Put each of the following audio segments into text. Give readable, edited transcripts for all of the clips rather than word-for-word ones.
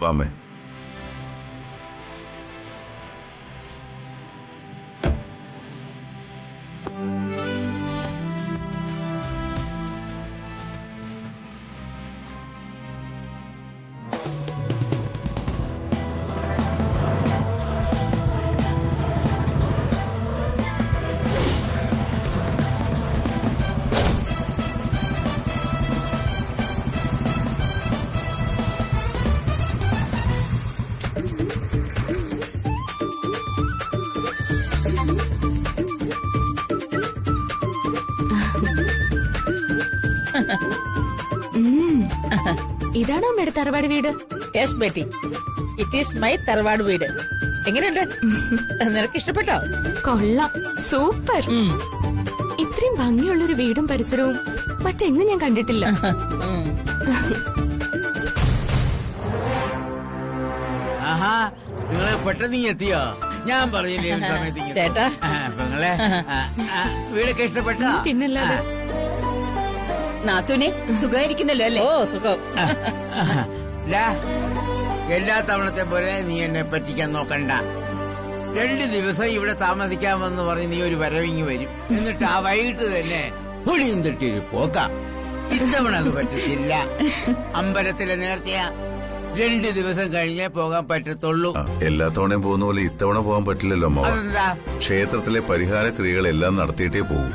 വാമേ. ഇതാണോ അമ്മയുടെ തറവാട് വീട്? Yes Beti, it is my തറവാട് വീട്. എങ്ങനെയുണ്ട്? നിനക്ക് ഇഷ്ടപ്പെട്ടോ? കൊള്ളാം, സൂപ്പർ. ഇത്രയും ഭംഗിയുള്ളൊരു വീടും പരിസരവും മറ്റെങ്ങും ഞാൻ കണ്ടിട്ടില്ല. ആഹാ, നിങ്ങള് പെട്ടെന്ന് എത്തിയോ? ഞാൻ പറഞ്ഞില്ലേ സമയത്ത് ചേട്ടാ. നിങ്ങളെ വീടൊക്കെ ഇഷ്ടപ്പെട്ടോ? പിന്നല്ലാതെ. നാത്തൂനെ സുഖമായിരിക്കുന്നല്ലോ അല്ലേ? ഓ സുഖം. എല്ലാ തവണത്തെ പോലെ നീ എന്നെ പറ്റിക്കാൻ നോക്കണ്ട. 2 ദിവസം ഇവിടെ താമസിക്കാമെന്ന് പറഞ്ഞ് നീ ഒരു വരവിങ്ങി വരും. എന്നിട്ട് ആ വൈകിട്ട് തന്നെ പൊളിയും തട്ടിയൊരു പോക്കാം. ഇത്തവണ അത് പറ്റത്തില്ല. അമ്പലത്തിലെ നേർച്ചയാ. 2 ദിവസം കഴിഞ്ഞേ പോകാൻ പറ്റത്തുള്ളൂ. എല്ലാ തവണയും പോകുന്ന പോലെ ഇത്തവണ പോകാൻ പറ്റില്ലല്ലോ അമ്മ. അതെന്താ? ക്ഷേത്രത്തിലെ പരിഹാര ക്രിയകളെല്ലാം നടത്തിയിട്ടേ പോകും.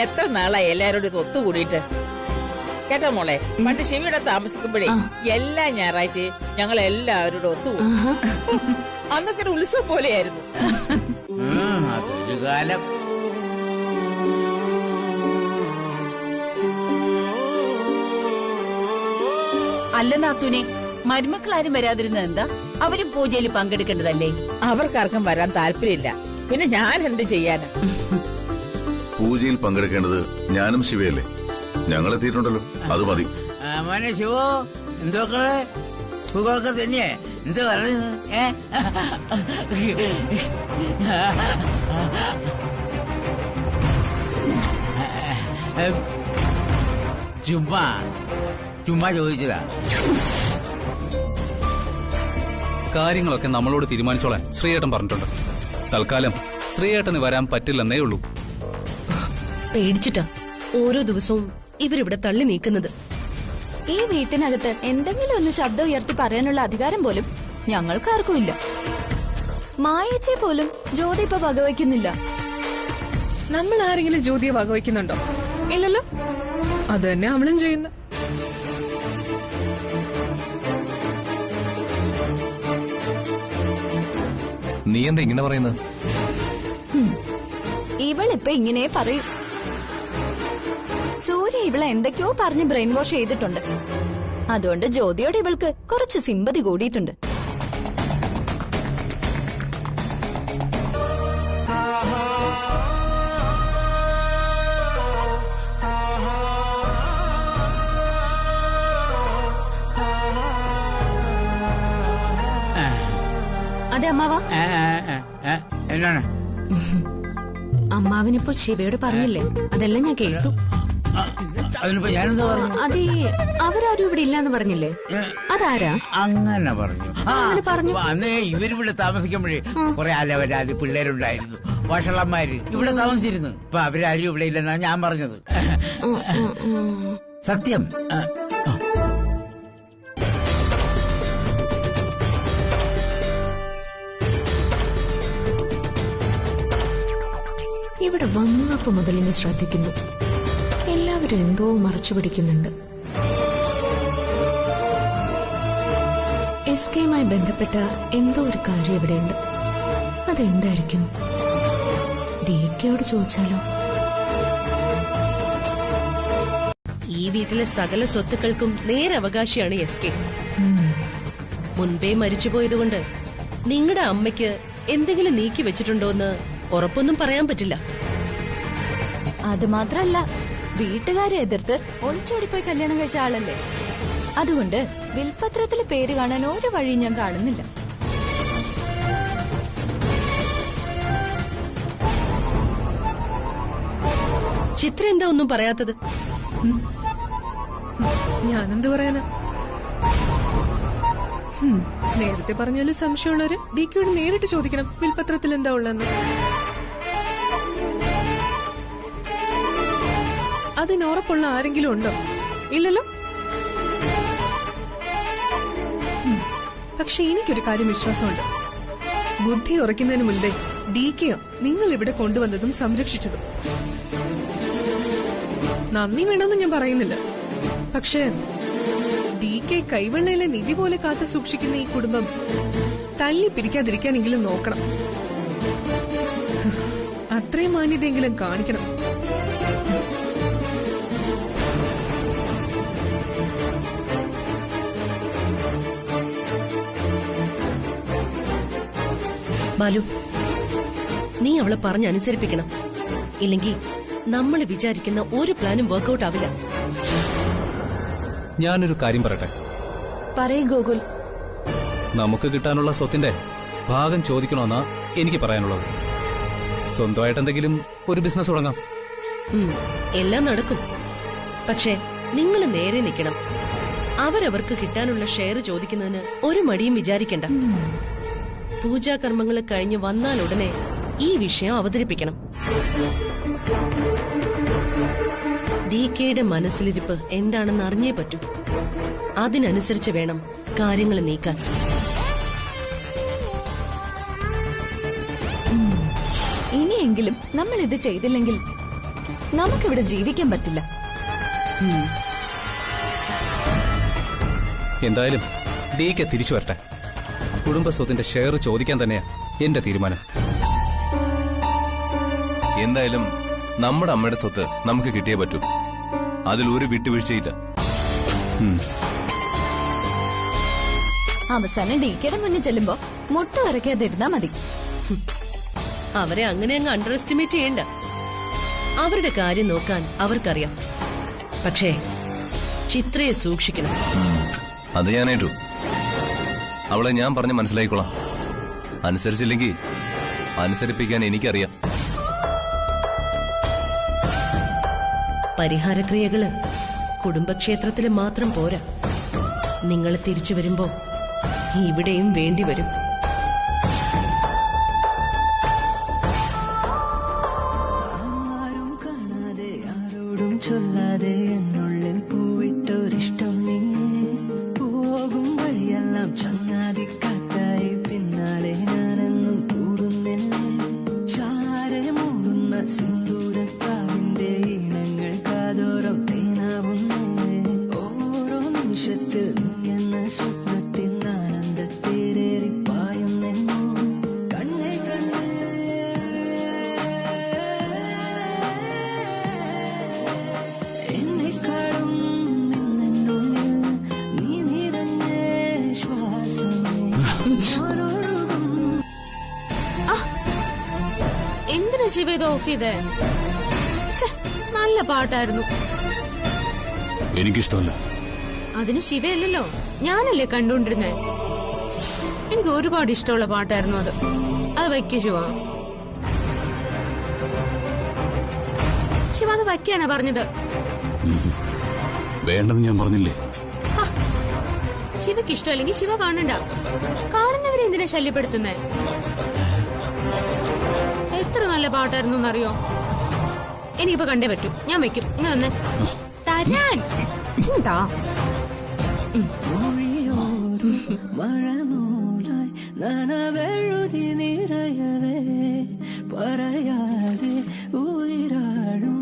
എത്ര നാളായി എല്ലാരോടും ഇത് ഒത്തുകൂടിയിട്ട്. കേട്ടോ മോളെ, പണ്ട് ശിവയുടെ താമസിക്കുമ്പോഴേ എല്ലാ ഞായറാഴ്ചയും ഞങ്ങൾ എല്ലാവരോടും ഒത്തുകൂടും. അന്നൊക്കെ ഒരു ഉത്സവം പോലെയായിരുന്നു. അതൊരു കാലം. അല്ല നാത്തൂനെ, മരുമക്കളാരും വരാതിരുന്നത് എന്താ? അവരും പൂജയിൽ പങ്കെടുക്കേണ്ടതല്ലേ? അവർക്കാർക്കും വരാൻ താല്പര്യമില്ല. പിന്നെ ഞാൻ എന്ത് ചെയ്യാനാ? പൂജയിൽ പങ്കെടുക്കേണ്ടത് ഞാനും ശിവയല്ലേ? ഞങ്ങൾ എത്തിയിട്ടുണ്ടല്ലോ, അത് മതി. മോനെ ശിവോ, എന്തോക്കളെ സുഖമൊക്കെ തന്നെയേ? എന്ത് പറയുന്നു? ചുമ്മാ ചുമ്മാ ചോദിച്ചതാ. കാര്യങ്ങളൊക്കെ നമ്മളോട് തീരുമാനിച്ചോളാൻ ശ്രീയേട്ടൻ പറഞ്ഞിട്ടുണ്ട്. തൽക്കാലം ശ്രീയേട്ടന് വരാൻ പറ്റില്ലെന്നേ ഉള്ളൂ. പേടിച്ചിട്ടാ ഓരോ ദിവസവും ഇവരിവിടെ തള്ളി നീക്കുന്നത്. ഈ വീട്ടിനകത്ത് എന്തെങ്കിലും ഒന്ന് ശബ്ദം ഉയർത്തി പറയാനുള്ള അധികാരം പോലും ഞങ്ങൾക്കാർക്കും ഇല്ല. മായച്ചെ പോലും ജ്യോതി ഇപ്പൊ വകവയ്ക്കുന്നില്ല. നമ്മൾ ആരെങ്കിലും ജ്യോതിയെ വകവയ്ക്കുന്നുണ്ടോ? ഇല്ലല്ലോ. അത് തന്നെ അവളും ചെയ്യുന്ന. നീ എന്താ ഇങ്ങനെ പറയുന്നത്? ഇവളിപ്പൊ ഇങ്ങനെ പറയും. സൂര്യ ഇവളെ എന്തൊക്കെയോ പറഞ്ഞ് ബ്രെയിൻ വാഷ് ചെയ്തിട്ടുണ്ട്. അതുകൊണ്ട് ജ്യോതിയോട് ഇവൾക്ക് കുറച്ച് സിമ്പതി കൂടിയിട്ടുണ്ട്. അതെ അമ്മാവാ. എന്താണ്? അമ്മാവിനിപ്പോ ശിവയോട് പറഞ്ഞില്ലേ? അതെല്ലാം ഞാൻ കേട്ടു. അതിനിപ്പോ ഞാനെന്താ പറഞ്ഞു? അതെ, അവരാരും ഇവിടെ ഇല്ലാന്ന് പറഞ്ഞില്ലേ? അതാരാ അങ്ങനെ പറഞ്ഞു? പറഞ്ഞു. അന്നേ ഇവരിവിടെ താമസിക്കുമ്പോഴേ കുറെ അലവരാതി പിള്ളേരുണ്ടായിരുന്നു, വഷളന്മാര് ഇവിടെ താമസിച്ചിരുന്നു. ഇപ്പൊ അവരാരും ഇവിടെ ഇല്ലെന്നാ ഞാൻ പറഞ്ഞത്. സത്യം. ഇവിടെ വന്നപ്പോ മുതൽ ഞാൻ ശ്രദ്ധിക്കുന്നു, എല്ലാവരും എന്തോ മറച്ചു പിടിക്കുന്നുണ്ട്. എസ്കയുമായി ബന്ധപ്പെട്ട എന്തോ ഒരു കാര്യം ഇവിടെയുണ്ട്. അതെന്തായിരിക്കും? ഡിക്കയോട് ചോദിച്ചാലോ? ഈ വീട്ടിലെ സകല സ്വത്തുക്കൾക്കും നേരവകാശിയാണ് എസ്കെ. മുൻപേ മരിച്ചുപോയതുകൊണ്ട് നിങ്ങളുടെ അമ്മയ്ക്ക് എന്തെങ്കിലും നീക്കി വെച്ചിട്ടുണ്ടോന്ന് ഉറപ്പൊന്നും പറയാൻ പറ്റില്ല. അത് മാത്രല്ല, വീട്ടുകാരെ എതിർത്ത് ഒളിച്ചോടിപ്പോയി കല്യാണം കഴിച്ച ആളല്ലേ. അതുകൊണ്ട് വിൽപത്രത്തിലെ പേര് കാണാൻ ഒരു വഴിയും ഞാൻ കാണുന്നില്ല. ചിത്ര എന്താ ഒന്നും പറയാത്തത്? ഞാനെന്ത് പറയാനാ? നേരത്തെ പറഞ്ഞാലും സംശയമുള്ളവര് ഡിക്കയോട് നേരിട്ട് ചോദിക്കണം വിൽപത്രത്തിൽ എന്താ ഉള്ളതെന്ന്. അതിന് ഉറപ്പുള്ള ആരെങ്കിലും ഉണ്ടോ? ഇല്ലല്ലോ. പക്ഷെ എനിക്കൊരു കാര്യം വിശ്വാസമുണ്ട്. ബുദ്ധി ഉറയ്ക്കുന്നതിന് മുൻപേ ഡിക്കയോ നിങ്ങൾ ഇവിടെ കൊണ്ടുവന്നതും സംരക്ഷിച്ചതും. നന്ദി വേണമെന്ന് ഞാൻ പറയുന്നില്ല. പക്ഷേ ഡികെ കൈവെള്ളയിലെ നിധി പോലെ കാത്തു സൂക്ഷിക്കുന്ന ഈ കുടുംബം തല്ലി പിരിക്കാതിരിക്കാനെങ്കിലും നോക്കണം. അത്രയും മാന്യതയെങ്കിലും കാണിക്കണം. ബാലു, നീ അവളെ പറഞ്ഞനുസരിപ്പിക്കണം. ഇല്ലെങ്കിൽ നമ്മൾ വിചാരിക്കുന്ന ഒരു പ്ലാനും വർക്കൗട്ട് ആവില്ല. ഞാനൊരു കാര്യം പറയട്ടെ. പറയ് ഗോകുൽ. നമുക്ക് കിട്ടാനുള്ള സ്വത്തിന്റെ ഭാഗം ചോദിക്കണമെന്നാ എനിക്ക് പറയാനുള്ളത്. സ്വന്തമായിട്ട് എന്തെങ്കിലും ഒരു ബിസിനസ് തുടങ്ങാം. എല്ലാം നടക്കും. പക്ഷെ നിങ്ങൾ നേരെ നിൽക്കണം. അവരവർക്ക് കിട്ടാനുള്ള ഷെയർ ചോദിക്കുന്നതിന് ഒരു മടിയും വിചാരിക്കണ്ട. പൂജാകർമ്മങ്ങൾ കഴിഞ്ഞ് വന്നാലുടനെ ഈ വിഷയം അവതരിപ്പിക്കണം. ഡികെയുടെ മനസ്സിലിരിപ്പ് എന്താണെന്ന് അറിഞ്ഞേ പറ്റൂ. അതിനനുസരിച്ച് വേണം കാര്യങ്ങൾ നീക്കാൻ. ഇനിയെങ്കിലും നമ്മൾ ഇത് ചെയ്തില്ലെങ്കിൽ നമുക്കിവിടെ ജീവിക്കാൻ പറ്റില്ല. എന്തായാലും ഡികെ തിരിച്ചു വരട്ടെ. കുടുംബസ്വത്തിന്റെ ഷെയർ ചോദിക്കാൻ തന്നെയാ എന്റെ തീരുമാനം. എന്തായാലും നമ്മുടെ അമ്മയുടെ സ്വത്ത് നമുക്ക് കിട്ടിയേ പറ്റൂ. അതിൽ ഒരു വിട്ടുവീഴ്ചയില്ല. അവസാനം ഡിക്കയുടെ മുന്നിൽ ചെല്ലുമ്പോ മുട്ട വരയ്ക്കാതിരുന്നാ മതി. അവരെ അങ്ങനെ അങ്ങ് അണ്ടർ എസ്റ്റിമേറ്റ് ചെയ്യണ്ട. അവരുടെ കാര്യം നോക്കാൻ അവർക്കറിയാം. പക്ഷേ ചിത്രയെ സൂക്ഷിക്കണം. അത് ഞാനേറ്റു. അവളെ ഞാൻ പറഞ്ഞ് മനസ്സിലായിക്കോളാം. അനുസരിച്ചില്ലെങ്കിൽ അനുസരിപ്പിക്കാൻ എനിക്കറിയാം. പരിഹാരക്രിയകള് കുടുംബക്ഷേത്രത്തില് മാത്രം പോരാ. നിങ്ങൾ തിരിച്ചു വരുമ്പോ ഇവിടെയും വേണ്ടിവരും. ചൊല്ലാതെ എന്നുള്ളിൽ പൂവിട്ടൊരിഷ്ടം നീ പോകും വഴിയെല്ലാം ചങ്ങാതിക്കാറ്റായി പിന്നാലെ ഞാനെന്നും കൂടുന്നില്ലേ. ചാരെ മൂടുന്ന സിന്ദൂരക്കാവിന്റെ ഈണങ്ങൾ കാതോരം തേനാവുന്നേ. ഓരോ നിമിഷത്തിൽ നീ എന്ന സ്വപ്നത്തിൻ ആനന്ദത്തേരേറി പായുന്നെന്നോ കണ്ണേ കണ്ണേ. എന്തിനാ ശിവ ഇത് ഓഫ് ചെയ്തേ? നല്ല പാട്ടായിരുന്നു. എനിക്കിഷ്ടമല്ല. അതിന് ശിവയല്ലല്ലോ, ഞാനല്ലേ കണ്ടുകൊണ്ടിരുന്നേ. എനിക്ക് ഒരുപാട് ഇഷ്ടമുള്ള പാട്ടായിരുന്നു അത്. അത് വയ്ക്ക ശിവ. ശിവ അത് വയ്ക്കാനാ പറഞ്ഞത്. വേണ്ടെന്ന് ഞാൻ പറഞ്ഞില്ലേ. ശിവക്ക് ഇഷ്ടമല്ലെങ്കിൽ ശിവ കാണണ്ട. കാണുന്നവരെ എന്തിനാ ശല്യപ്പെടുത്തുന്നേ? എത്ര നല്ല പാട്ടായിരുന്നു എന്നറിയോ? എനിക്കിപ്പോ കണ്ടേ പറ്റൂ. ഞാൻ വെക്കും. ഇങ്ങനെ വന്നേ തരാൻ. എന്താ മഴനൂലായി നനവെഴുതി നിറയവേ പറയാതെ ഉയരാഴും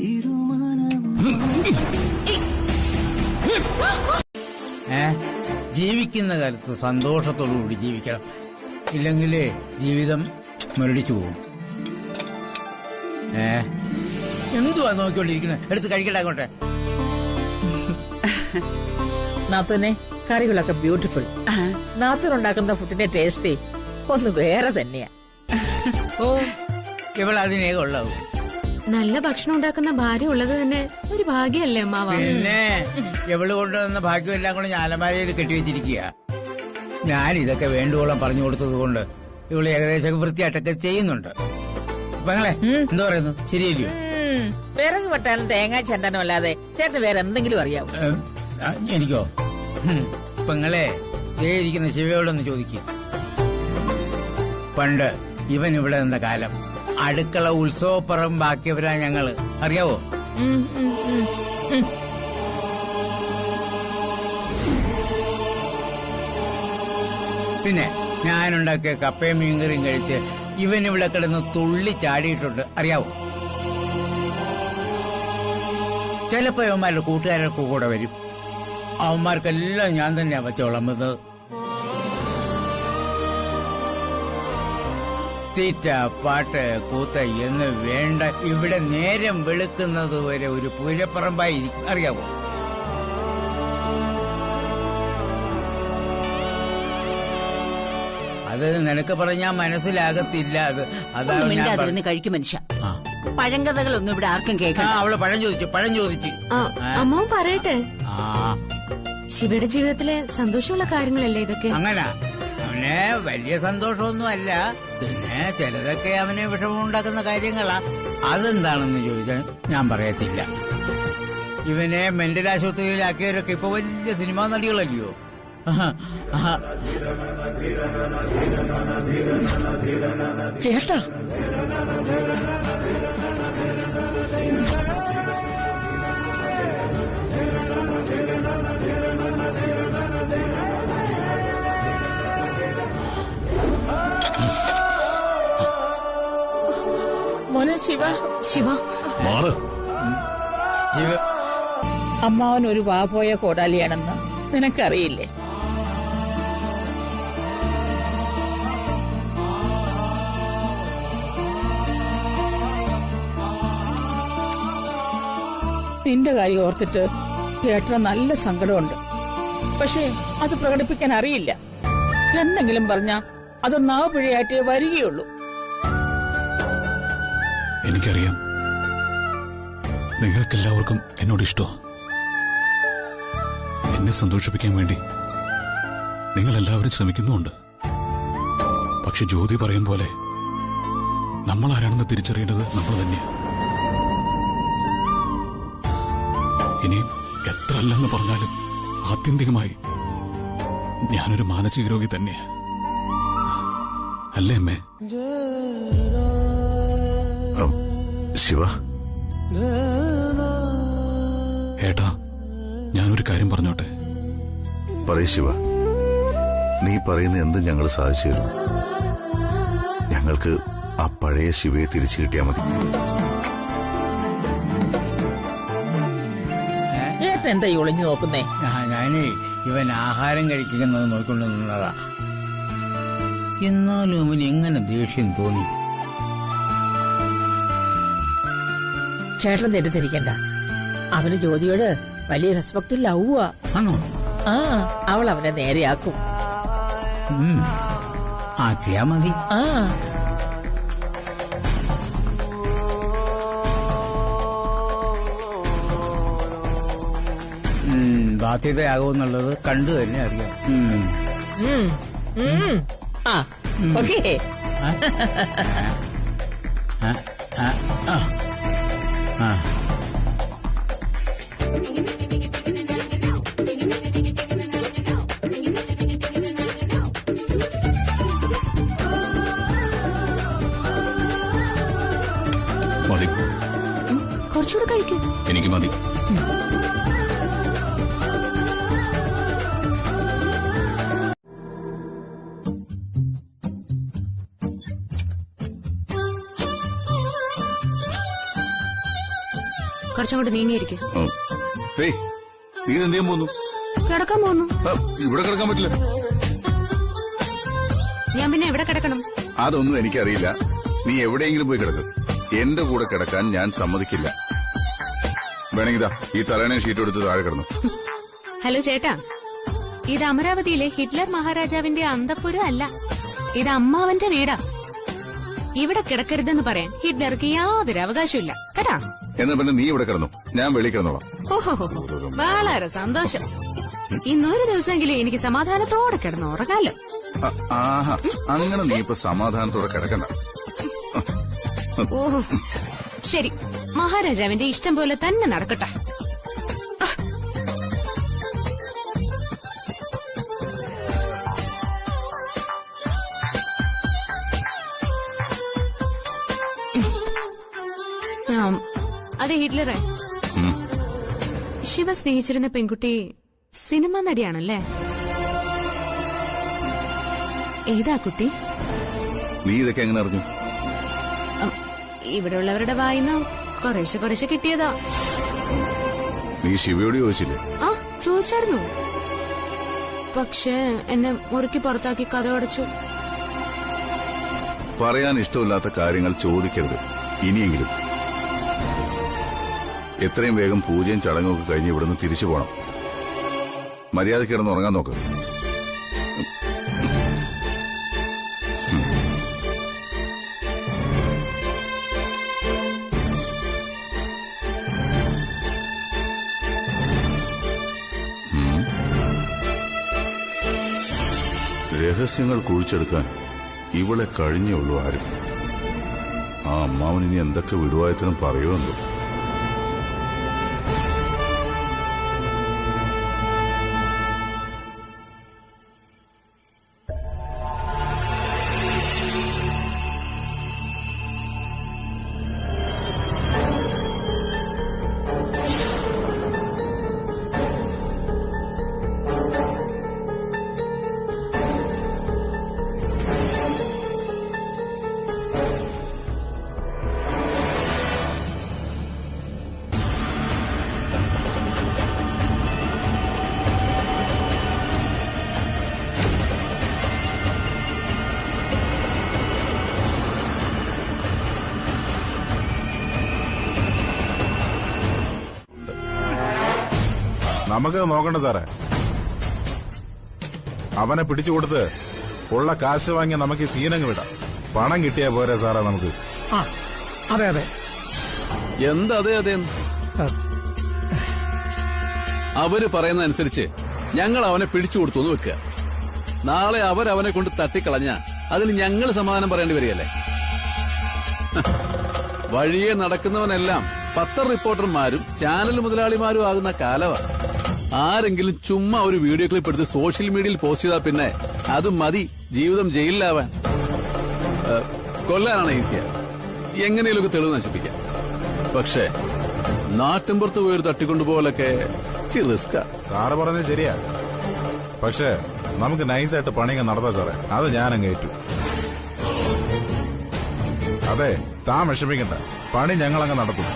ഇരുമനവും. ജീവിക്കുന്ന കാലത്ത് സന്തോഷത്തോടുകൂടി ജീവിക്കണം. ഇല്ലെങ്കിൽ ജീവിതം മുരടിച്ചു പോകും. എന്തുവാ നോക്കിക്കൊണ്ടിരിക്കുന്നത്? എടുത്ത് കഴിക്കട്ടെ അങ്ങോട്ടെ. നാത്തൂനെ, കറികളൊക്കെ ബ്യൂട്ടിഫുൾ. നാത്തൂനുണ്ടാക്കുന്ന ഫുഡിന്റെ ടേസ്റ്റ് ഒന്ന് വേറെ തന്നെയാ. ഓ, ഇവളതിനേ കൊള്ളാവൂ. നല്ല ഭക്ഷണം ഉണ്ടാക്കുന്ന ഭാര്യ ഉള്ളത് തന്നെ ഒരു ഭാഗ്യല്ലേ അമ്മാവ? പിന്നെ എവള് കൊണ്ടുവന്ന ഭാഗ്യമെല്ലാം കൂടെ ഞാൻ അലമാരയിൽ കെട്ടിവെച്ചിരിക്കുക. ഞാൻ ഇതൊക്കെ വേണ്ടുവോളം പറഞ്ഞു കൊടുത്തത് കൊണ്ട് ഇവള് ഏകദേശം വൃത്തിയായിട്ടൊക്കെ ചെയ്യുന്നുണ്ട്. പെങ്ങളെ എന്താ പറയുന്നു? ശരിയല്ലയോ? വിറക് വെട്ടാനും തേങ്ങ ചെണ്ടാനും അല്ലാതെ ചേട്ടന് വേറെ എന്തെങ്കിലും അറിയാവോ? എനിക്കോ? പെങ്ങളെ, ഇരിക്കുന്ന ശിവയോടൊന്ന് ചോദിക്കും. പണ്ട് ഇവൻ ഇവിടെ നിന്ന കാലം അടുക്കള ഉത്സവപ്പറമ്പാക്കിയവരാ ഞങ്ങള്, അറിയാവോ? പിന്നെ ഞാനുണ്ടാക്കിയ കപ്പയും മീൻകറിയും കഴിച്ച് ഇവൻ ഇവിടെ കിടന്ന് തുള്ളി ചാടിയിട്ടുണ്ട്, അറിയാവോ? ചിലപ്പോ അവന്മാരുടെ കൂട്ടുകാരൊക്കെ കൂടെ വരും. അവന്മാർക്കെല്ലാം ഞാൻ തന്നെയാ വച്ചോളമ്പത്. തീറ്റ പാട്ട് കൂത്ത് എന്ന് വേണ്ട, ഇവിടെ നേരം വെളുക്കുന്നത് വരെ ഒരു പൂരപ്പറമ്പായിരിക്കും, അറിയാവോ? അത് നിനക്ക് പറഞ്ഞാൽ മനസ്സിലാകത്തില്ല. അതാണ് ഞാൻ കഴിക്കും മനുഷ്യ. പഴങ്കഥകളൊന്നും ഇവിടെ ആർക്കും കേൾക്കാം. അവള് പഴം ചോദിച്ചു. അമ്മ പറയട്ടെ, ശിവയുടെ ജീവിതത്തിലെ സന്തോഷമുള്ള കാര്യങ്ങളല്ലേ ഇതൊക്കെ? അങ്ങനെ അവനെ വലിയ സന്തോഷമൊന്നും അല്ല, പിന്നെ ചിലതൊക്കെ അവനെ വിഷമമുണ്ടാക്കുന്ന കാര്യങ്ങളാ. അതെന്താണെന്ന് ചോദിക്കാൻ ഞാൻ പറയത്തില്ല. ഇവനെ മെന്റൽ ആശുപത്രിയിലാക്കിയവരൊക്കെ ഇപ്പൊ വലിയ സിനിമാ നടികളല്ലയോ? ചേട്ടാ, മോനെ ശിവ. ശിവ, അമ്മാവൻ ഒരു വാപോയ കോടാലിയാണെന്ന് നിനക്കറിയില്ലേ? നിന്റെ കാര്യം ഓർത്തിട്ട് ചേട്ടന് നല്ല സങ്കടമുണ്ട്. പക്ഷേ അത് പ്രകടിപ്പിക്കാൻ അറിയില്ല. എന്തെങ്കിലും പറഞ്ഞ അത് നാവുപിഴയായിട്ട് വരികയുള്ളൂ. എനിക്കറിയാം, നിങ്ങൾക്കെല്ലാവർക്കും എന്നോട് ഇഷ്ടോ. എന്നെ സന്തോഷിപ്പിക്കാൻ വേണ്ടി നിങ്ങളെല്ലാവരും ശ്രമിക്കുന്നുമുണ്ട്. പക്ഷെ ജ്യോതി പറയും പോലെ നമ്മൾ ആരാണെന്ന് തിരിച്ചറിയേണ്ടത് നമ്മൾ തന്നെയാണ്. ഇനിയും എത്ര അല്ലെന്ന് പറഞ്ഞാലും ആത്യന്തികമായി ഞാനൊരു മാനസിക രോഗി തന്നെയാ, അല്ലേ അമ്മേ? ശിവ, ഏട്ടാ, ഞാനൊരു കാര്യം പറഞ്ഞോട്ടെ? പറയ് ശിവ, നീ പറയുന്ന എന്തും ഞങ്ങൾ സാധിച്ചു തരും. ഞങ്ങൾക്ക് ആ പഴയ ശിവയെ തിരിച്ചു കിട്ടിയാൽ മതി. എന്താ ഒളിഞ്ഞു നോക്കുന്നേ? ഞാനേ ഇവൻ ആഹാരം കഴിക്കുന്നത് നോക്കിക്കൊണ്ട് നിന്നതാ. എന്നാലും ഇവന് എങ്ങനെ ദേഷ്യം തോന്നി? ചേട്ടൻ തെറ്റിദ്ധരിക്കണ്ട, അവന് ജ്യോതിയോട് വലിയ റെസ്പെക്ട് ലവുക. അവൾ അവനെ നേരെയാക്കും. ആക്കിയാ മതി. ബാധ്യതയാകുമെന്നുള്ളത് കണ്ടു തന്നെ അറിയാം. മതി, കുറച്ചുകൂടെ കഴിക്കും. എനിക്ക് മതി. കുറച്ചങ്ങോട്ട് നീങ്ങിയിരിക്കും. നീ എന്ത് പോന്നു? കിടക്കാൻ പോന്നു. ഇവിടെ കിടക്കാൻ പറ്റില്ല. ഞാൻ പിന്നെ എവിടെ കിടക്കണം? അതൊന്നും എനിക്കറിയില്ല. നീ എവിടെയെങ്കിലും പോയി കിടക്കും. എന്റെ കൂടെ കിടക്കാൻ ഞാൻ സമ്മതിക്കില്ല. വേണമെങ്കിൽ ഈ തലേണ ഷീറ്റ് എടുത്ത് താഴെ കിടന്നു. ഹലോ ചേട്ടാ, ഇത് അമരാവതിയിലെ ഹിറ്റ്ലർ മഹാരാജാവിന്റെ അന്തഃപുരം അല്ല, ഇത് അമ്മാവന്റെ വീടാ. ഇവിടെ കിടക്കരുതെന്ന് പറയാൻ ഹിറ്റ്ലർക്ക് യാതൊരു അവകാശമില്ല കേട്ടാ. എന്നാ പിന്നെ നീ ഇവിടെ കിടന്നു, ഞാൻ വെളി കിടന്നോളാം. ഓഹോ, വളരെ സന്തോഷം. ഇന്നൊരു ദിവസമെങ്കിലും എനിക്ക് സമാധാനത്തോടെ കിടന്ന് ഉറങ്ങാലോ. ആഹാ, അങ്ങനെ നീ ഇപ്പൊ സമാധാനത്തോടെ കിടക്കണ്ട. ഓഹോ, ശരി, മഹാരാജാവിന്റെ ഇഷ്ടം പോലെ തന്നെ നടക്കട്ടെ. അതെ ഹിറ്റ്ലറെ, ശിവ സ്നേഹിച്ചിരുന്ന പെൺകുട്ടി സിനിമ നടിയാണല്ലേ? ഏതാ കുട്ടി? നീ ഇതൊക്കെ എങ്ങനെ അറിഞ്ഞു? ഇവിടെയുള്ളവരുടെ വായിന്ന് കുറേശ്ശെ കിട്ടിയതാ. നീ ശിവയോട് ചോദിച്ചില്ലേ? ആ, ചോദിച്ചായിരുന്നു. പക്ഷേ എന്നെ മുറുക്കി പുറത്താക്കി കഥ അടച്ചു. പറയാൻ ഇഷ്ടമില്ലാത്ത കാര്യങ്ങൾ ചോദിക്കരുത് ഇനിയെങ്കിലും. എത്രയും വേഗം പൂജയും ചടങ്ങൊക്കെ കഴിഞ്ഞ് ഇവിടുന്ന് തിരിച്ചു പോകണം. മര്യാദയ്ക്ക് കിടന്ന് ഉറങ്ങാൻ നോക്ക്. രഹസ്യങ്ങൾ കുഴിച്ചെടുക്കാൻ ഇവളെ കഴിഞ്ഞുള്ളൂ ആരും. ആ അമ്മാവൻ ഇനി എന്തൊക്കെ വിടുവായത്തിനും പറയുമെന്തോ. നമുക്കത് നോക്കണ്ട സാറേ. അവനെ പിടിച്ചു കൊടുത്ത് ഉള്ള കാശ് വാങ്ങി നമുക്ക് ഈ സീനങ്ങ് വിടാം. പണം കിട്ടിയാ പോരാ സാറേ നമുക്ക്. അതെ അതെ. അതെ അവര് പറയുന്ന അനുസരിച്ച് ഞങ്ങൾ അവനെ പിടിച്ചു കൊടുത്തു എന്ന് വെക്കുക. നാളെ അവനെ കൊണ്ട് തട്ടിക്കളഞ്ഞ അതിന് ഞങ്ങൾ സമാധാനം പറയേണ്ടി വരികയല്ലേ? വഴിയെ നടക്കുന്നവനെല്ലാം പത്ര റിപ്പോർട്ടർമാരും ചാനൽ മുതലാളിമാരും ആകുന്ന കാലമാണ്. ആരെങ്കിലും ചുമ്മാ ഒരു വീഡിയോ ക്ലിപ്പ് എടുത്ത് സോഷ്യൽ മീഡിയയിൽ പോസ്റ്റ് ചെയ്താൽ പിന്നെ അത് മതി ജീവിതം ജയിലിലാവാൻ. കൊല്ലാനാണ് ഈസിയാ, എങ്ങനെയൊക്കെ തെളിവ് നശിപ്പിക്കാം. പക്ഷേ നാട്ടിൻപുറത്ത് പോയൊരു തട്ടിക്കൊണ്ടുപോകലൊക്കെ റിസ്കാ. സാറ് പറഞ്ഞത് ശരിയാ. പക്ഷേ നമുക്ക് നൈസായിട്ട് പണിയൊക്കെ നടത്താം സാറേ. അത് ഞാനങ്ങ് ഏറ്റു. അതെ, താൻ വിഷമിക്കണ്ട, പണി ഞങ്ങളങ്ങ് നടത്തും.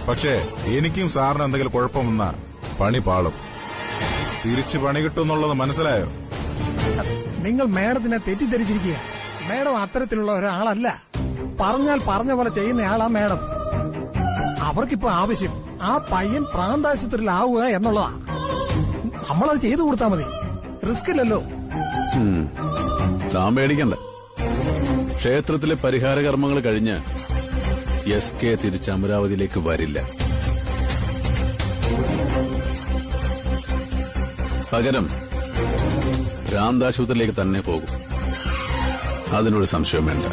പക്ഷേ എനിക്കും സാറിന് എന്തെങ്കിലും കുഴപ്പം വന്നാ പണി പാളും. തിരിച്ചു പണി കിട്ടുമെന്നുള്ളത് മനസ്സിലായോ? നിങ്ങൾ മേഡത്തിനെ തെറ്റിദ്ധരിച്ചിരിക്കുക. മേഡം അത്തരത്തിലുള്ള ഒരാളല്ല. പറഞ്ഞാൽ പറഞ്ഞ പോലെ ചെയ്യുന്നയാളാ മേഡം. അവർക്കിപ്പോ ആവശ്യം ആ പയ്യൻ പ്രാന്താശുപത്രിയിലാവുക എന്നുള്ളതാ. നമ്മളത് ചെയ്തു കൊടുത്താൽ മതി, റിസ്ക് ഇല്ലല്ലോ. താൻ പേടിക്കണ്ട. ക്ഷേത്രത്തിലെ പരിഹാര കർമ്മങ്ങൾ കഴിഞ്ഞ് SK തിരിച്ച് അമരാവതിയിലേക്ക് വരില്ല. പകരം ഭ്രാന്താശുപത്രിയിലേക്ക് തന്നെ പോകും. അതിനൊരു സംശയം വേണ്ട.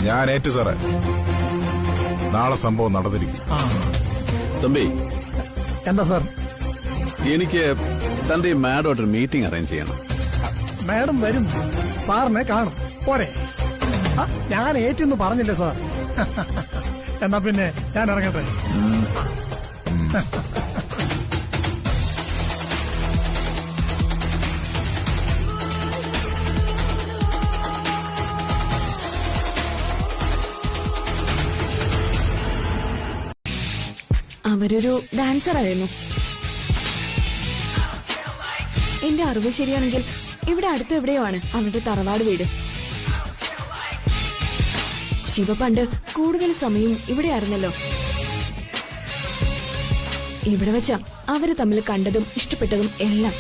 ഞാൻ ഏറ്റു സാറേ. നാളെ സംഭവം നടന്നിരിക്കും. തമ്പി. എന്താ സാർ? എനിക്ക് തന്റെ ഈ മാഡമായിട്ടൊരു മീറ്റിംഗ് അറേഞ്ച് ചെയ്യണം. മാഡം വരും, സാറിനെ കാണും, പോരെ? ഞാൻ ഏറ്റെന്ന് പറഞ്ഞില്ലേ സാർ? എന്നാ പിന്നെ ഞാൻ ഇറങ്ങട്ടെ. അവരൊരു ഡാൻസർ ആയിരുന്നു. എന്റെ അറിവ് ശരിയാണെങ്കിൽ ഇവിടെ അടുത്ത് എവിടെയോ ആണ് അവരുടെ തറവാട് വീട്. ശിവ പണ്ട് കൂടുതൽ സമയം ഇവിടെ ആയിരുന്നല്ലോ. ഇവിടെ വെച്ച അവര് തമ്മിൽ കണ്ടതും ഇഷ്ടപ്പെട്ടതും എല്ലാം.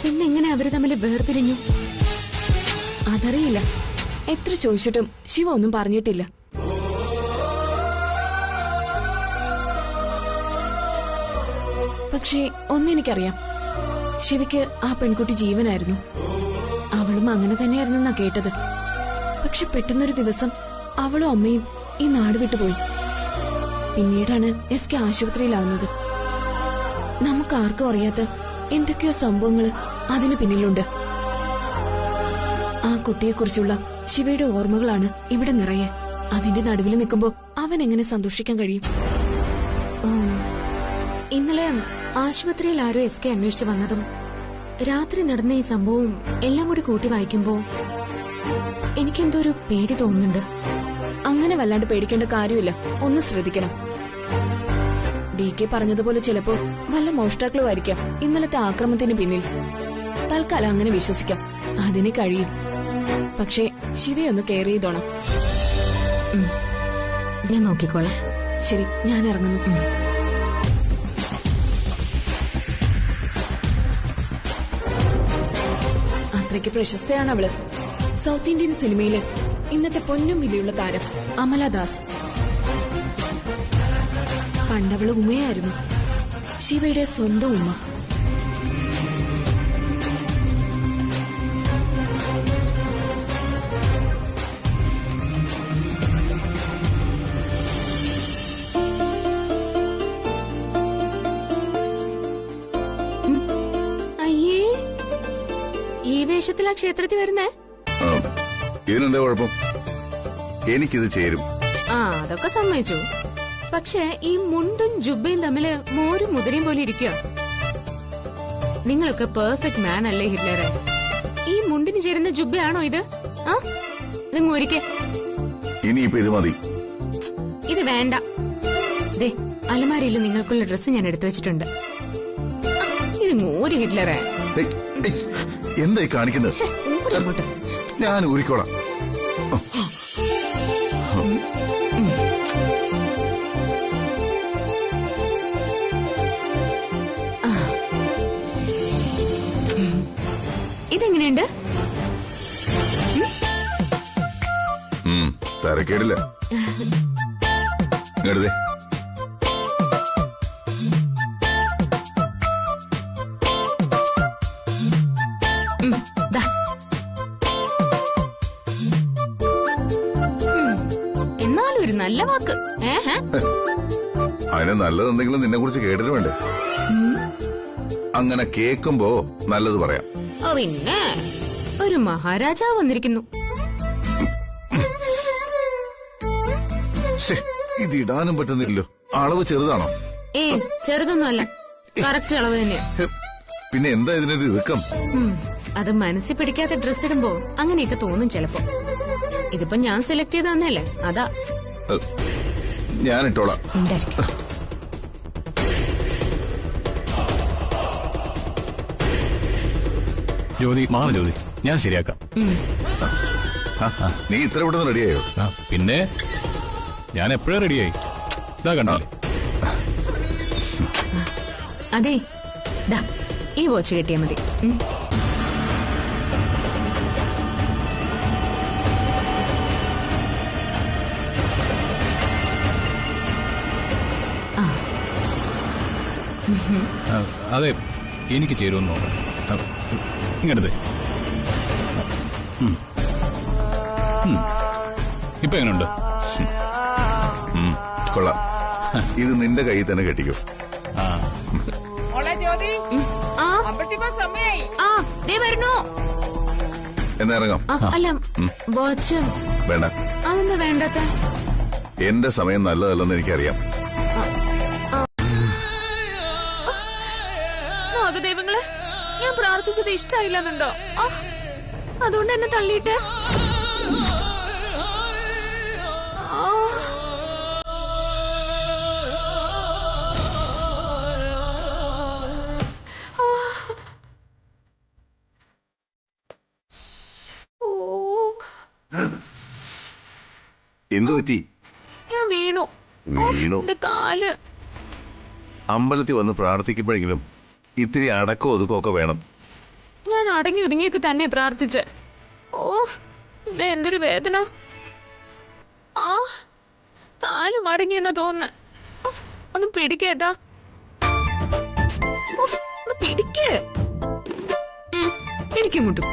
പിന്നെങ്ങനെ അവര് തമ്മിൽ വേർപിരിഞ്ഞു? അതറിയില്ല. എത്ര ചോദിച്ചിട്ടും ശിവ ഒന്നും പറഞ്ഞിട്ടില്ല. പക്ഷേ ഒന്നെനിക്കറിയാം, ശിവയ്ക്ക് ആ പെൺകുട്ടി ജീവനായിരുന്നു. അവളും അങ്ങനെ തന്നെയായിരുന്നെന്നാ കേട്ടത്. പക്ഷെ പെട്ടെന്നൊരു ദിവസം അവളും അമ്മയും ഈ നാട് വിട്ടുപോയി. പിന്നീടാണ് SK ആശുപത്രിയിലാവുന്നത്. നമുക്കാർക്കും അറിയാത്ത എന്തൊക്കെയോ സംഭവങ്ങള് അതിന് പിന്നിലുണ്ട്. ആ കുട്ടിയെക്കുറിച്ചുള്ള ശിവയുടെ ഓർമ്മകളാണ് ഇവിടെ നിറയെ. അതിന്റെ നടുവിൽ നിൽക്കുമ്പോ അവൻ എങ്ങനെ സന്തോഷിക്കാൻ കഴിയും? ഇന്നലെ ആശുപത്രിയിൽ ആരോ SK അന്വേഷിച്ചു വന്നതും രാത്രി നടന്ന ഈ സംഭവവും എല്ലാം കൂടി കൂട്ടി വായിക്കുമ്പോ എനിക്കെന്തോ ഒരു പേടി തോന്നുന്നുണ്ട്. അങ്ങനെ വല്ലാണ്ട് പേടിക്കേണ്ട കാര്യമില്ല. ഒന്ന് ശ്രദ്ധിക്കണം. DK പറഞ്ഞതുപോലെ ചിലപ്പോ വല്ല മോഷ്ടാക്കളും ആയിരിക്കാം ഇന്നലത്തെ ആക്രമണത്തിന് പിന്നിൽ. തൽക്കാലം അങ്ങനെ വിശ്വസിക്കാം. അതിന് കഴിയും. പക്ഷേ ശിവയൊന്ന് കെയർ ചെയ്തോണം. ഞാൻ നോക്കിക്കോളാം. ശരി, ഞാൻ ഇറങ്ങുന്നു. അത്രയ്ക്ക് പ്രശസ്തയാണ് അവള്. സൗത്ത് ഇന്ത്യൻ സിനിമയില് ഇന്നത്തെ പൊന്നും വിലയുള്ള താരം അമലദാസ്. പണ്ടവള് ഉമ്മയായിരുന്നു, ശിവയുടെ സ്വന്തം ഉമ്മ. അയ്യേ, ഈ വേഷത്തിലാ ക്ഷേത്രത്തിൽ വരുന്നേ? ഇതിനെന്താ കുഴപ്പം? എനിക്കിത് ചേരും. അതൊക്കെ സമ്മതിച്ചു. പക്ഷെ ഈ മുണ്ടും ജുബയും തമ്മില് മോരും മുതിരയും പോലെ ഇരിക്കുക. നിങ്ങളൊക്കെ പെർഫെക്റ്റ് മാൻ അല്ലേ ഹിറ്റ്ലറെ? ഈ മുണ്ടിന് ചേരുന്ന ജുബയാണോ ഇത്? നിങ്ങൾ ഒരിക്കൽ ഇനിയിപ്പോ ഇത് മതി. ഇത് വേണ്ട. ദേ, അലമാരയിൽ നിങ്ങൾക്കുള്ള ഡ്രസ്സ് ഞാൻ എടുത്തു വെച്ചിട്ടുണ്ട്. ഇത് മോര് ഹിറ്റ്ലറെ. എന്തായി കാണിക്കുന്നത്? ഞാൻ ഊരിക്കോളാം. ഇതെങ്ങനെയുണ്ട്? തരക്കേടില്ല. എടുത്തേ. എന്നാലും ഒരു നല്ല വാക്ക്. അതിന് നല്ലതെന്തെങ്കിലും നിന്നെ കുറിച്ച് കേട്ടിട്ട് വേണ്ടേ? അങ്ങനെ കേൾക്കുമ്പോ നല്ലത് പറയാം. പിന്നെ ഒരു മഹാരാജാവ് വന്നിരിക്കുന്നു. ഇത് ഇടാനും പറ്റുന്നില്ലല്ലോ. അളവ് ചെറുതാണോ? ചെറുതൊന്നുമല്ല, കറക്റ്റ് അളവ് തന്നെയാ. പിന്നെ എന്താ ഇതിനൊരു ഇറുക്കം? അത് മനസ്സിൽ പിടിക്കാത്ത ഡ്രസ് ഇടുമ്പോ അങ്ങനെയൊക്കെ തോന്നും ചിലപ്പോ. ഇതിപ്പോ ഞാൻ സെലക്ട് ചെയ്ത് തന്നെയല്ലേ, അതാ. ഞാൻ ഇട്ടോളാം. ജ്യോതി, മാറി ജ്യോതി, ഞാൻ ശരിയാക്കാം. നീ ഇത്ര പെട്ടെന്ന് റെഡിയായോ? പിന്നെ ഞാൻ എപ്പോഴേ റെഡിയായി. ഇതാ കണ്ടല്ലേ. അതെ, ഈ വാച്ച് കിട്ടിയാ മതി. അതെ, എനിക്ക് ചേരുമെന്ന് നോക്കണം. ഇങ്ങനത്തെ ഇപ്പൊ എങ്ങനെയുണ്ട്? കൊള്ളാം. ഇത് നിന്റെ കയ്യിൽ തന്നെ കെട്ടിക്കോ. എന്നാ ഇറങ്ങാം. അല്ല, വാച്ച് വേണ്ട. അതെന്താ വേണ്ടാത്ത? എന്റെ സമയം നല്ലതല്ലെന്ന് എനിക്കറിയാം. നാഗദൈവങ്ങളെ, ഞാൻ പ്രാർത്ഥിച്ചത് ഇഷ്ടായില്ലെന്നുണ്ടോ? അതുകൊണ്ട് എന്നെ തള്ളിയിട്ട് എന്തു പറ്റി? ഞാൻ വീണു. എന്റെ കാല്. അമ്പലത്തിൽ വന്ന് പ്രാർത്ഥിക്കുമ്പോഴെങ്കിലും ഇത്തിരി അടക്കോ ഒതുക്കമൊക്കെ വേണം. ഞാൻ അടങ്ങി ഒതുങ്ങിയൊക്കെ തന്നെ പ്രാർത്ഥിച്ച്. എന്തൊരു വേദന. കാല് മടങ്ങിയെന്നാ തോന്നുന്നു. ഒന്ന് പിടിക്കേട്ടാ. ഒന്ന് പിടിക്കേ. പിടിക്കങ്ങോട്ടും.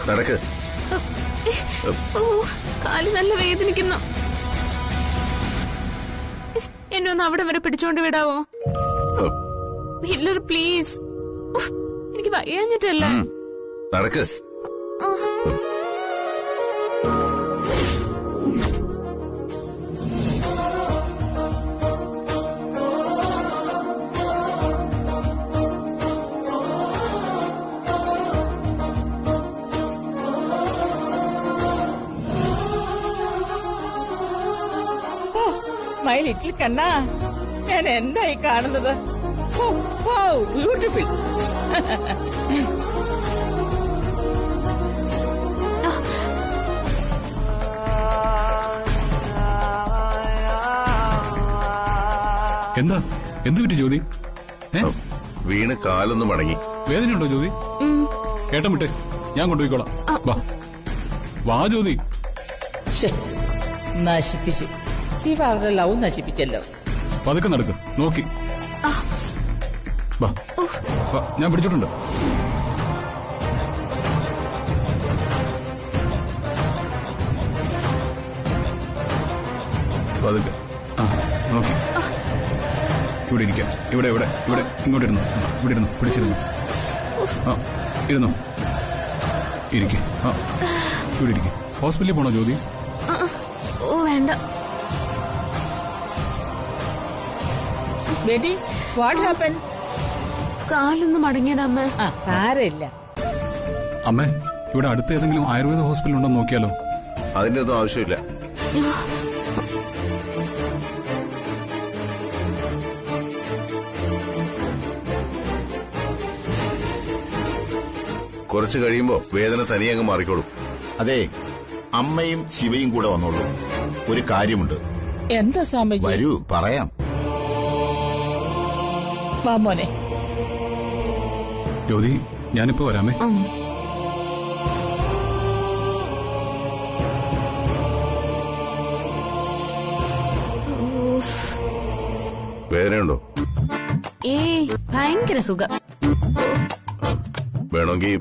നടക്ക്. ഓ, കാല് നല്ല വേദനിക്കുന്നു. എന്നെ ഒന്ന് അവിടെ വരെ പിടിച്ചോണ്ട് വിടാവോ ഹിറ്റ്ലർ, പ്ലീസ്. എനിക്ക് വയ്യാഞ്ഞിട്ടല്ലേ. നടക്ക്. മൈ ലിറ്റിൽ കണ്ണാ, ഞാൻ എന്തായി കാണുന്നത്? ബ്യൂട്ടിഫുൾ. എന്താ എന്ത് പറ്റി ജ്യോതി? വീണ് കാലൊന്നും മടങ്ങി. വേദനയുണ്ടോ ജ്യോതി? ഏട്ടൻ വിട്ടെ, ഞാൻ കൊണ്ടുപോയിക്കോളാം. വാ വാ ജ്യോതി. നശിപ്പിച്ചു ശിവ, അവരുടെ ലവ് നശിപ്പിച്ചല്ലോ. പതുക്കെ നടക്ക്, നോക്കി വാ. ഞാൻ പിടിച്ചിട്ടുണ്ട്. പതുക്കെ. നോക്കി. ഇവിടെ ഇരിക്കാം. ഇവിടെ ഇവിടെ ഇവിടെ ഇങ്ങോട്ട് ഇരുന്നു. ഇവിടെ ഇരുന്നു, പിടിച്ചിരുന്നു. ഇരുന്നു. ഇരിക്കെ. ഇവിടെ ഇരിക്കെ. ഹോസ്പിറ്റലിൽ പോണോ ജ്യോതി? ഓ വേണ്ട. Beti, what happen? കാലൊന്നും മടങ്ങിയത് അമ്മ. സാരമില്ല. അമ്മേ, ഇവിടെ അടുത്ത ഏതെങ്കിലും ആയുർവേദ ഹോസ്പിറ്റൽ ഉണ്ടോ നോക്കിയാലോ? അതിന്റെ ഒന്നും ആവശ്യമില്ല. കുറച്ച് കഴിയുമ്പോ വേദന തനിയെ അങ്ങ് മാറിക്കോളും. അതെ, അമ്മയും ശിവയും കൂടെ വന്നോളൂ. ഒരു കാര്യമുണ്ട്. എന്താ സ്വാമിജി? വരൂ, പറയാം. വാ മോനെ. ജ്യോതി, ഞാനിപ്പോ വരാമേ. വേദനയുണ്ടോ? ഏയ്, ഭയങ്കര സുഖം. വേണമെങ്കിൽ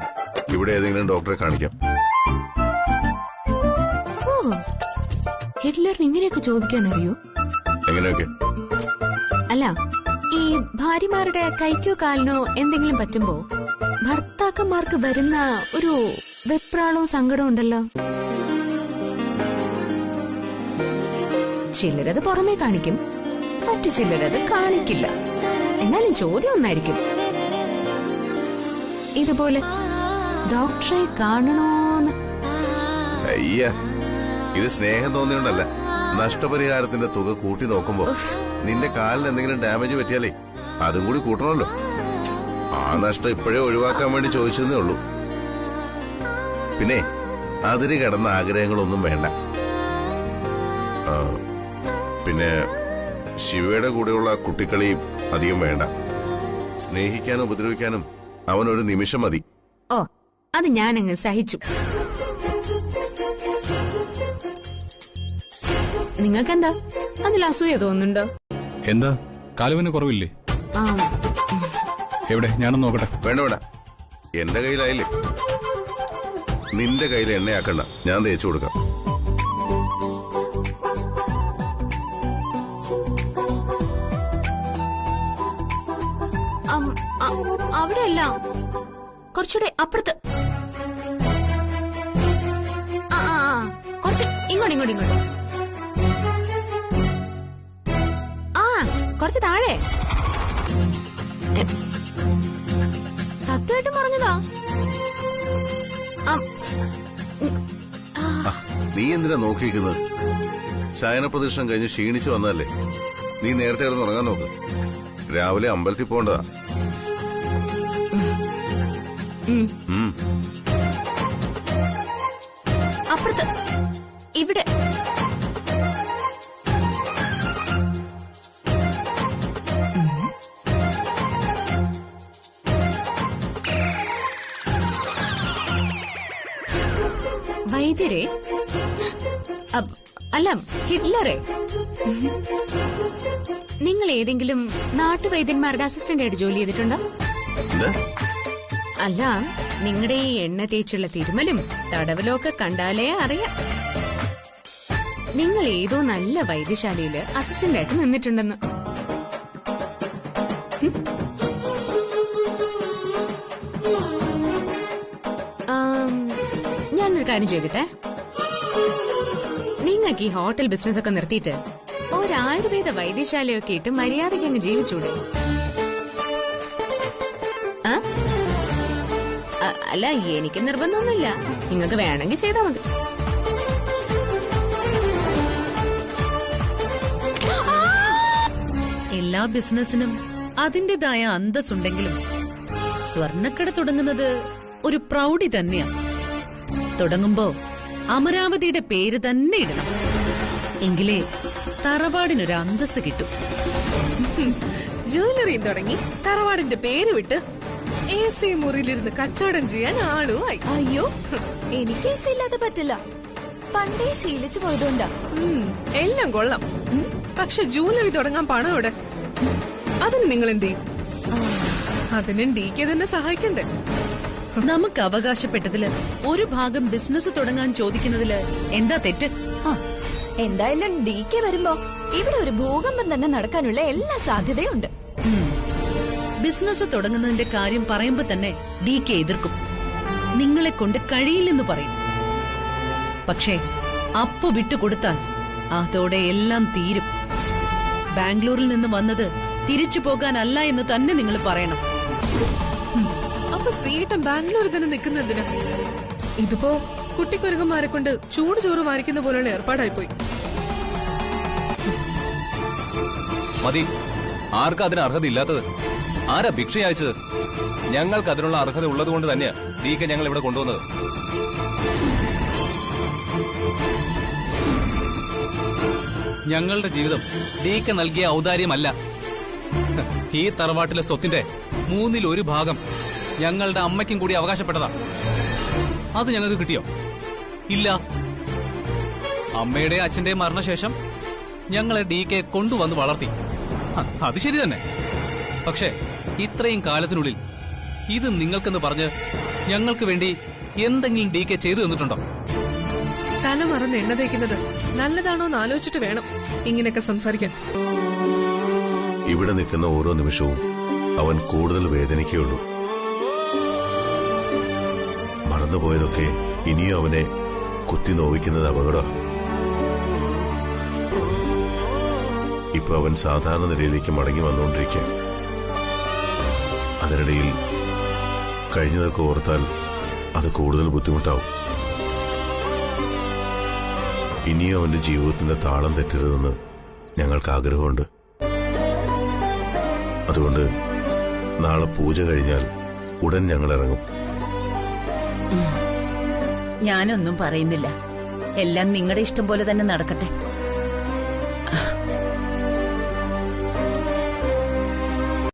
ഇവിടെ ഏതെങ്കിലും ഡോക്ടറെ കാണിക്കാം. ഓ, ഹിറ്റ്ലറിന് ഇങ്ങനെയൊക്കെ ചോദിക്കാൻ അറിയോ? എങ്ങനെയൊക്കെ? അല്ല, ഈ ഭാര്യമാരുടെ കൈക്കോ കാലിനോ എന്തെങ്കിലും പറ്റുമ്പോ ഭർത്താക്കന്മാർക്ക് വരുന്ന ഒരു വെപ്രാളവും സങ്കടവും ഉണ്ടല്ലോ. ചിലരത് പുറമേ കാണിക്കും, മറ്റു ചിലരത് കാണിക്കില്ല. എന്നാലും ചോദ്യം ഒന്നായിരിക്കും. ഇതുപോലെ ഡോക്ടറെ കാണണോന്ന്. അയ്യ, ഇത് സ്നേഹം തോന്നിയോണ്ടല്ല. നഷ്ടപരിഹാരത്തിന്റെ തുക കൂട്ടി നോക്കുമ്പോ നിന്റെ കാലിന് എന്തെങ്കിലും ഡാമേജ് പറ്റിയാലേ അതും കൂടി കൂട്ടണമല്ലോ. ആ നഷ്ടം ഇപ്പോഴേ ഒഴിവാക്കാൻ വേണ്ടി ചോദിച്ചതേ ഉള്ളൂ. പിന്നെ അതിര് കടന്ന ആഗ്രഹങ്ങളൊന്നും വേണ്ട. പിന്നെ ശിവയുടെ കൂടെയുള്ള കുട്ടിക്കളി അധികം വേണ്ട. സ്നേഹിക്കാനും ഉപദ്രവിക്കാനും അവനൊരു നിമിഷം മതി. ഓ, അത് ഞാനങ്ങ് സഹിച്ചു. നിങ്ങൾക്കെന്താ അതിൽ അസൂയ തോന്നുന്നുണ്ടോ? എന്താ, കാലുവിന് കുറവില്ലേ? എവിടെ, ഞാനൊന്ന് നോക്കട്ടെ. വേണ്ട വേണ്ട, എന്റെ കയ്യിലായില്ലേ. നിന്റെ കയ്യിൽ എണ്ണയാക്കണ്ട, ഞാൻ തേച്ചു കൊടുക്കാം. അവിടെയല്ല, കുറച്ചുകൂടെ അപ്പുറത്ത്. കുറച്ച് ഇങ്ങോട്ട് ഇങ്ങോട്ട് ഇങ്ങോട്ട്. കുറച്ച് താഴെ. സത്യമായിട്ടും പറഞ്ഞതാ. നീ എന്തിനാ നോക്കിയിരിക്കുന്നത്? ശയന പ്രദക്ഷിണം കഴിഞ്ഞ് ക്ഷീണിച്ചു വന്നതല്ലേ. നീ നേരത്തെ കിടന്ന് ഉറങ്ങാൻ നോക്ക്. രാവിലെ അമ്പലത്തിൽ പോകേണ്ടതാ. അപ്പുറത്ത്, ഇവിടെ. വൈദ്യരെ, അല്ല ഹിറ്റ്ലറെ, നിങ്ങൾ ഏതെങ്കിലും നാട്ടുവൈദ്യന്മാരുടെ അസിസ്റ്റന്റ് ആയിട്ട് ജോലി ചെയ്തിട്ടുണ്ടോ? അല്ല, നിങ്ങളുടെ ഈ എണ്ണ തേച്ചുള്ള തിരുമലും തടവലും ഒക്കെ കണ്ടാലേ അറിയാം നിങ്ങൾ ഏതോ നല്ല വൈദ്യശാലയില് അസിസ്റ്റന്റ് ആയിട്ട് നിന്നിട്ടുണ്ടെന്ന്. ഞാനൊരു കാര്യം ചോദിക്കട്ടെ, നിങ്ങൾക്ക് ഈ ഹോട്ടൽ ബിസിനസ് ഒക്കെ നിർത്തിയിട്ട് ഒരു ആയുർവേദ വൈദ്യശാലയൊക്കെ ഇട്ട് മര്യാദയ്ക്ക് അങ്ങ് ജീവിച്ചൂടെ? അല്ല, എനിക്ക് നിർബന്ധമൊന്നുമില്ല, നിങ്ങൾക്ക് വേണമെങ്കിൽ ചെയ്താൽ മതി. എല്ലാ ബിസിനസിനും അതിന്റേതായ അന്തസ്സുണ്ടെങ്കിലും സ്വർണ്ണക്കട തുടങ്ങുന്നത് ഒരു പ്രൗഢി തന്നെയാണ്. തുടങ്ങുമ്പോ അമരാവതിയുടെ പേര് തന്നെ ഇടണം, എങ്കിലേ തറവാടിനൊരു അന്തസ് കിട്ടും. ജ്വല്ലറിയും തുടങ്ങി തറവാടിന്റെ പേര് വിട്ട് AC മുറിയിലിരുന്ന് കച്ചവടം ചെയ്യാൻ ആളുമായി. അയ്യോ, എനിക്ക് AC ഇല്ലാതെ പറ്റില്ല, പണ്ടേ ശീലിച്ചു പോയതുകൊണ്ടാ. എല്ലാം കൊള്ളാം, പക്ഷെ ജ്വല്ലറി തുടങ്ങാൻ പണം എവിടെ? അതിന് നിങ്ങൾ എന്ത് ചെയ്യും? അതിന് DK തന്നെ സഹായിക്കണ്ടേ? നമുക്ക് അവകാശപ്പെട്ടതില് ഒരു ഭാഗം ബിസിനസ് തുടങ്ങാൻ ചോദിക്കുന്നതില് എന്താ തെറ്റ്? എന്തായാലും DK വരുമ്പോ ഇവിടെ ഒരു ഭൂകമ്പം തന്നെ നടക്കാനുള്ള എല്ലാ സാധ്യതയുണ്ട്. ബിസിനസ് തുടങ്ങുന്നതിന്റെ കാര്യം പറയുമ്പോ തന്നെ DK എതിർക്കും, നിങ്ങളെ കൊണ്ട് കഴിയില്ലെന്ന് പറയും. പക്ഷേ അപ്പു വിട്ടുകൊടുത്താൽ അതോടെ എല്ലാം തീരും. ബാംഗ്ലൂരിൽ നിന്ന് വന്നത് തിരിച്ചു പോകാനല്ല എന്ന് തന്നെ നിങ്ങൾ പറയണം. അപ്പൊ ശ്രീയേട്ടൻ ബാംഗ്ലൂരിൽ തന്നെ നിൽക്കുന്നതിന് ഇതിപ്പോ കുട്ടിക്കുരങ്ങന്മാരെ കൊണ്ട് ചൂട് ചോറ് വാരിക്കുന്ന പോലെയുള്ള ഏർപ്പാടായിപ്പോയി. മതി, ആർക്കാ അതിന് അർഹത ഇല്ലാത്തത്? ആരാ ഭിക്ഷ അയച്ചത്? ഞങ്ങൾക്ക് അതിനുള്ള അർഹത ഉള്ളതുകൊണ്ട് തന്നെയാ DK ഞങ്ങൾ ഇവിടെ കൊണ്ടുവന്നത്. ഞങ്ങളുടെ ജീവിതം DK നൽകിയ ഔദാര്യമല്ല. ഈ തറവാട്ടിലെ സ്വത്തിന്റെ 1/3 ഭാഗം ഞങ്ങളുടെ അമ്മയ്ക്കും കൂടി അവകാശപ്പെട്ടതാ. അത് ഞങ്ങൾക്ക് കിട്ടിയോ? ഇല്ല. അമ്മയുടെ അച്ഛന്റെ മരണശേഷം ഞങ്ങളെ DK കൊണ്ടുവന്ന് വളർത്തി, അത് ശരി തന്നെ. പക്ഷേ ഇത്രയും കാലത്തിനുള്ളിൽ ഇത് നിങ്ങൾക്കെന്ന് പറഞ്ഞ് ഞങ്ങൾക്ക് വേണ്ടി എന്തെങ്കിലും DK ചെയ്തു തന്നിട്ടുണ്ടോ? തല മറന്ന് എണ്ണ തേക്കുന്നത് നല്ലതാണോ എന്ന് ആലോചിച്ചിട്ട് വേണം ഇങ്ങനെയൊക്കെ സംസാരിക്കാൻ. ഇവിടെ നിൽക്കുന്ന ഓരോ നിമിഷവും അവൻ കൂടുതൽ വേദനിക്കുകയുള്ളൂ. മറന്നുപോയതൊക്കെ ഇനിയും അവനെ കുത്തി നോവിക്കുന്നത് അപകടം. ഇപ്പൊ അവൻ സാധാരണ നിലയിലേക്ക് മടങ്ങി വന്നുകൊണ്ടിരിക്കുക. അതിനിടയിൽ കഴിഞ്ഞതൊക്കെ ഓർത്താൽ അത് കൂടുതൽ ബുദ്ധിമുട്ടാവും. ഇനിയും അവന്റെ ജീവിതത്തിന്റെ താളം തെറ്റരുതെന്ന് ഞങ്ങൾക്ക് ആഗ്രഹമുണ്ട്. അതുകൊണ്ട് നാളെ പൂജ കഴിഞ്ഞാൽ ഉടൻ ഞങ്ങൾ ഇറങ്ങും. ഞാനൊന്നും പറയുന്നില്ല, എല്ലാം നിങ്ങളുടെ ഇഷ്ടം പോലെ തന്നെ നടക്കട്ടെ.